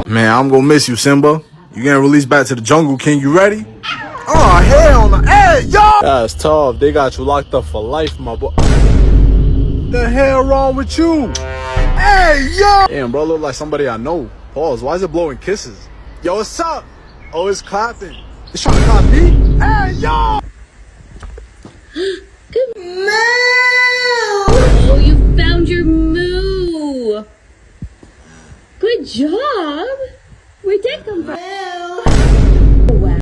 Man, I'm gonna miss you, Simba. You getting released back to the jungle, King. You ready? Oh, hell no. Hey, yo! That's tough. They got you locked up for life, my boy. The hell wrong with you? Hey, yo! Damn, bro, look like somebody I know. Pause. Why is it blowing kisses? Yo, what's up? Oh, it's clapping. It's trying to clap me? Hey, yo! Good moo! Oh, you found your moo! Good job! Where'd that come from?